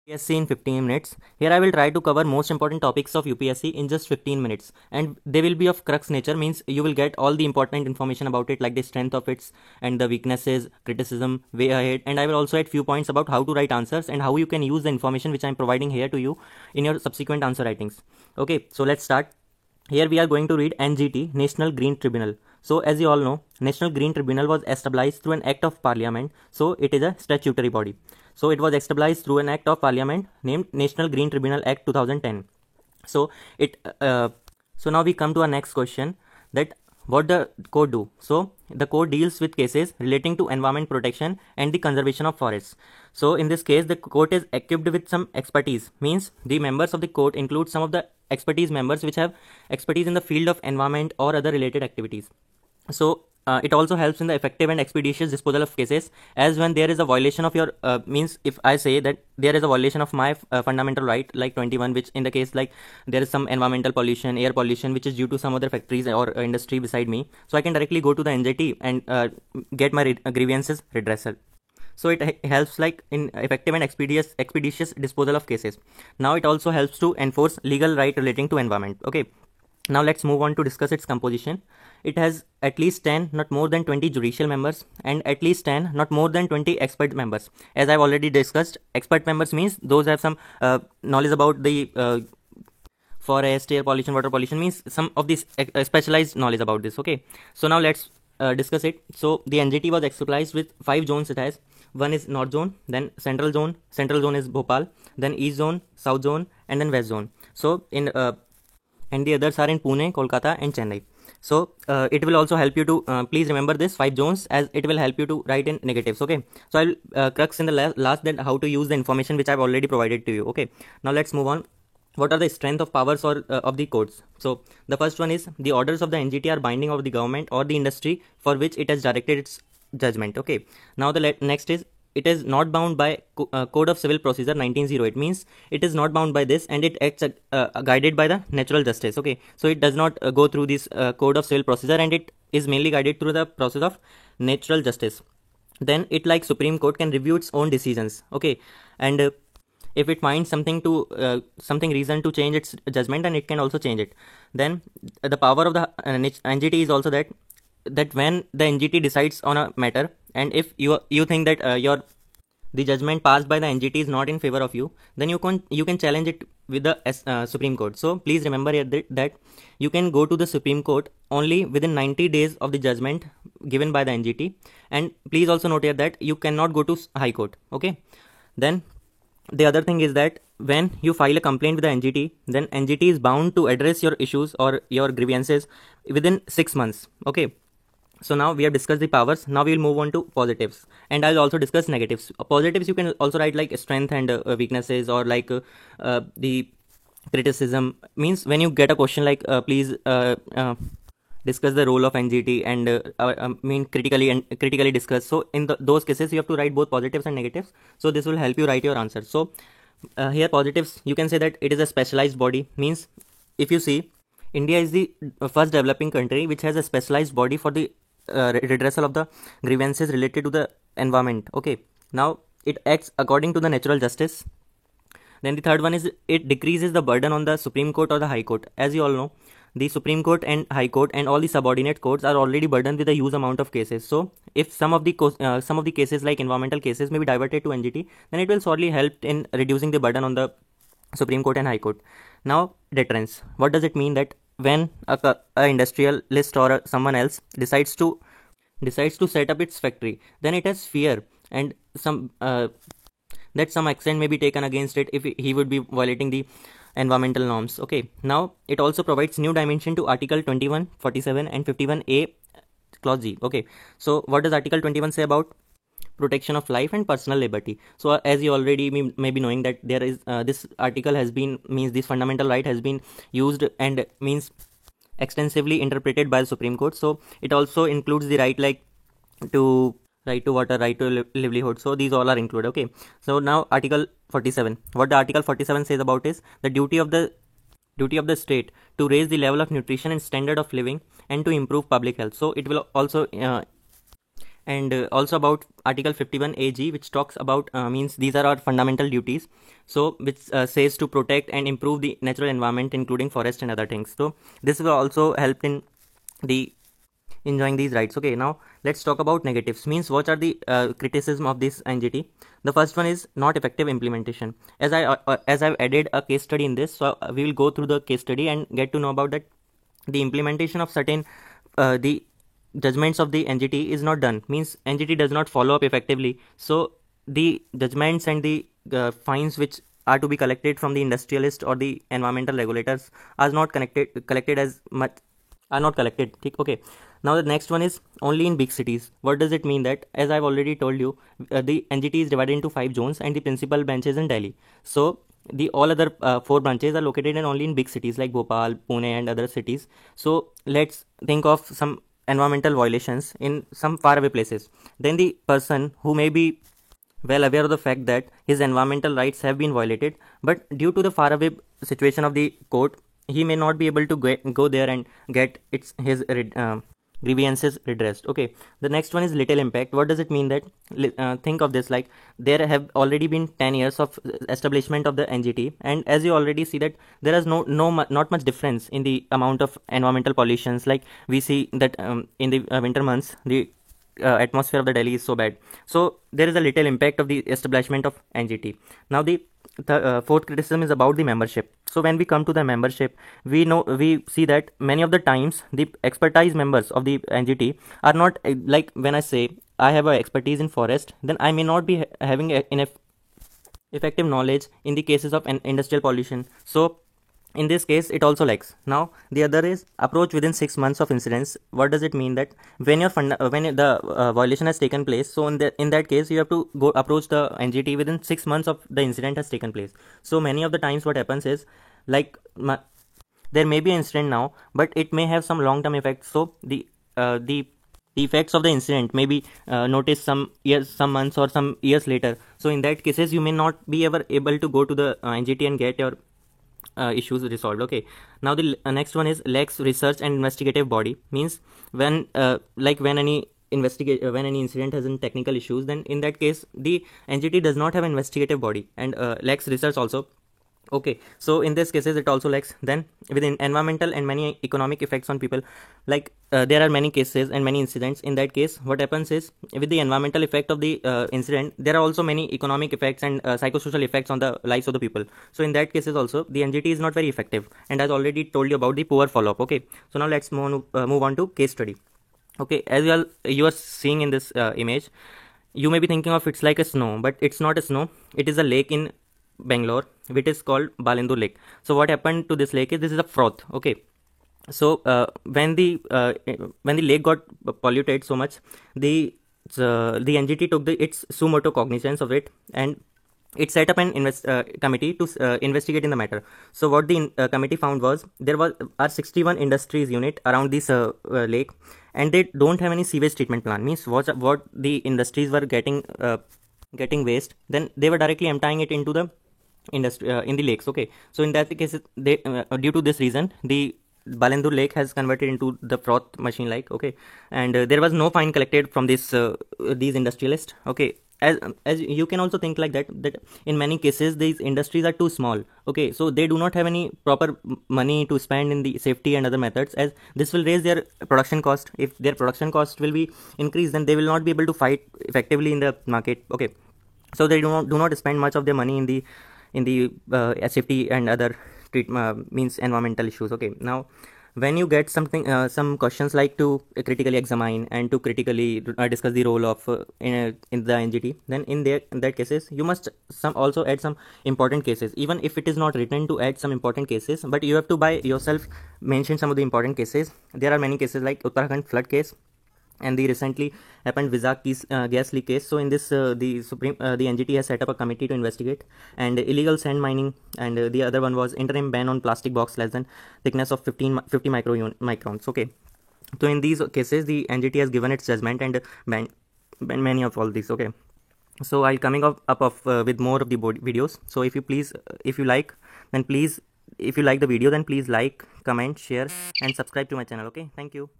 UPSC in 15 minutes. Here I will try to cover most important topics of UPSC in just 15 minutes, and they will be of crux nature, means you will get all the important information about it, like the strength of its and the weaknesses, criticism, way ahead, and I will also add few points about how to write answers and how you can use the information which I am providing here to you in your subsequent answer writings. Okay, so let's start. Here we are going to read NGT, National Green Tribunal. So as you all know, National Green Tribunal was established through an act of parliament, so it is a statutory body. So it was established through an act of parliament named National Green Tribunal Act 2010. So so now we come to our next question, that what the court do. So the court deals with cases relating to environment protection and the conservation of forests. So in this case, the court is equipped with some expertise, means the members of the court include some of the expertise members which have expertise in the field of environment or other related activities. So it also helps in the effective and expeditious disposal of cases, as when there is a violation of your means if I say that there is a violation of my fundamental right, like 21, which in the case like there is some environmental pollution, air pollution, which is due to some other factories or industry beside me, so I can directly go to the NJT and get my grievances redressal. So it helps like in effective and expeditious disposal of cases. Now it also helps to enforce legal right relating to environment. Okay, now let's move on to discuss its composition. It has at least 10, not more than 20 judicial members, and at least 10, not more than 20 expert members. As I've already discussed, expert members means those have some knowledge about the forest, air pollution, water pollution, means some of this specialized knowledge about this. Okay, so now let's discuss it. So the NGT was established with 5 zones it has. One is North Zone, then Central Zone. Central Zone is Bhopal, then East Zone, South Zone, and then West Zone. So in and the others are in Pune, Kolkata, and Chennai. So it will also help you to please remember this 5 zones, as it will help you to write in negatives. Okay, so I'll crux in the last that how to use the information which I've already provided to you. Okay, now let's move on. What are the strength of powers or of the courts? So the first one is the orders of the NGT are binding of the government or the industry for which it has directed its judgment. Okay, now the next is it is not bound by Code of Civil Procedure 1908, means it is not bound by this, and it acts guided by the natural justice. Okay, so it does not go through this Code of Civil Procedure, and it is mainly guided through the process of natural justice. Then it, like Supreme Court, can review its own decisions. Okay, and if it finds something reason to change its judgment, and it can also change it. Then the power of the NGT is also that when the NGT decides on a matter, and if you think that the judgment passed by the NGT is not in favor of you, then you can challenge it with the Supreme Court. So please remember here that you can go to the Supreme Court only within 90 days of the judgment given by the NGT, and please also note here that you cannot go to High Court. Okay, then the other thing is that when you file a complaint with the NGT, then NGT is bound to address your issues or your grievances within 6 months. Okay, so now we have discussed the powers. Now we will move on to positives, and I'll also discuss negatives. Positives you can also write like strength and weaknesses, or like the criticism, means when you get a question like please discuss the role of NGT, and critically discuss. So in those cases you have to write both positives and negatives, so this will help you write your answer. So here positives, you can say that it is a specialized body, means if you see, India is the first developing country which has a specialized body for the redressal of the grievances related to the environment. Okay, now it acts according to the natural justice. Then the third one is it decreases the burden on the Supreme Court or the High Court. As you all know, the Supreme Court and High Court and all the subordinate courts are already burdened with a huge amount of cases. So if some of the cases like environmental cases may be diverted to NGT, then it will sorely help in reducing the burden on the Supreme Court and High Court. Now deterrence. What does it mean? That when a industrialist or someone else decides to set up its factory, then it has fear, and some that some action may be taken against it if he would be violating the environmental norms. Okay, now it also provides new dimension to Article 21, 47, and 51A Clause G. Okay, so what does Article 21 say about protection of life and personal liberty? So as you already may be knowing that there is this article has been, means this fundamental right has been used and means extensively interpreted by the Supreme Court. So it also includes the right like to right to water, right to livelihood. So these all are included. Okay, so now Article 47. What the Article 47 says about is the duty of the state to raise the level of nutrition and standard of living and to improve public health. So it will also and also about Article 51 AG, which talks about means these are our fundamental duties. So which says to protect and improve the natural environment, including forest and other things. So this will also help in the enjoying these rights. Okay, now let's talk about negatives. Means what are the criticism of this NGT? The first one is not effective implementation. As I've added a case study in this, so we will go through the case study and get to know about that the implementation of certain the judgments of the NGT is not done. Means NGT does not follow up effectively. So the judgments and the fines which are to be collected from the industrialist or the environmental regulators are not collected as much, are not collected. Okay, now the next one is only in big cities. What does it mean? That, as I've already told you, the NGT is divided into 5 zones and the principal bench is in Delhi. So the all other 4 branches are located in only in big cities like Bhopal, Pune and other cities. So let's think of some environmental violations in some faraway places. Then the person who may be well aware of the fact that his environmental rights have been violated, but due to the faraway situation of the court, he may not be able to go there and get his grievances redressed. Okay, the next one is little impact. What does it mean? That think of this, like there have already been 10 years of establishment of the NGT, and as you already see that there is not much difference in the amount of environmental pollutions. Like we see that in the winter months the atmosphere of the Delhi is so bad. So there is a little impact of the establishment of NGT. Now the fourth criticism is about the membership. So when we come to the membership, we see that many of the times the expertise members of the NGT are not like when I say I have a expertise in forest, then I may not be having enough effective knowledge in the cases of industrial pollution. So in this case it also lacks. Now the other is approach within 6 months of incidents. What does it mean? That when the violation has taken place, so in that case you have to go approach the NGT within 6 months of the incident has taken place. So many of the times what happens is, like there may be an incident now, but it may have some long term effects. So the effects of the incident may be noticed some years, some months or some years later. So in that cases you may not be ever able to go to the NGT and get your issues resolved. Okay, now the next one is lacks research and investigative body. Means when when any incident has any technical issues, then in that case the NGT does not have investigative body and lacks research also. Okay, so in this cases it also lacks. Then within environmental and many economic effects on people, like there are many cases and many incidents. In that case what happens is, with the environmental effect of the incident, there are also many economic effects and psychosocial effects on the lives of the people. So in that cases also the NGT is not very effective, and as already told you about the poor follow-up. Okay, so now let's move on to case study. Okay, as you are seeing in this image, you may be thinking of it's like a snow, but it's not a snow. It is a lake in Bangalore, which is called Balendur Lake. So what happened to this lake is, this is a froth. Okay, so when the lake got polluted so much, the NGT took its suo motu cognizance of it, and it set up an committee to investigate in the matter. So what the committee found was, there are 61 industries unit around this lake, and they don't have any sewage treatment plan. Means what the industries were getting waste, then they were directly emptying it into the industry in the lakes. Okay, so in that case they due to this reason, the Balendur Lake has converted into the froth machine like. Okay, and there was no fine collected from these industrialists. Okay, as you can also think like that in many cases these industries are too small. Okay, so they do not have any proper money to spend in the safety and other methods, as this will raise their production cost. If their production cost will be increased, then they will not be able to fight effectively in the market. Okay, so they do not spend much of their money in the safety and other means environmental issues. Okay, now when you get some questions like to critically examine and to critically discuss the role of in the NGT, then in that cases you must also add some important cases, even if it is not written to add some important cases, but you have to by yourself mention some of the important cases. There are many cases like Uttarakhand flood case and the recently happened Vizag gas leak case. So in this the NGT has set up a committee to investigate, and illegal sand mining, and the other one was interim ban on plastic box less than thickness of 50 microns. Okay, so in these cases the NGT has given its judgment and banned many of all these. Okay, so I'll coming up with more of the videos. So if you like the video, then please like, comment, share and subscribe to my channel. Okay, thank you.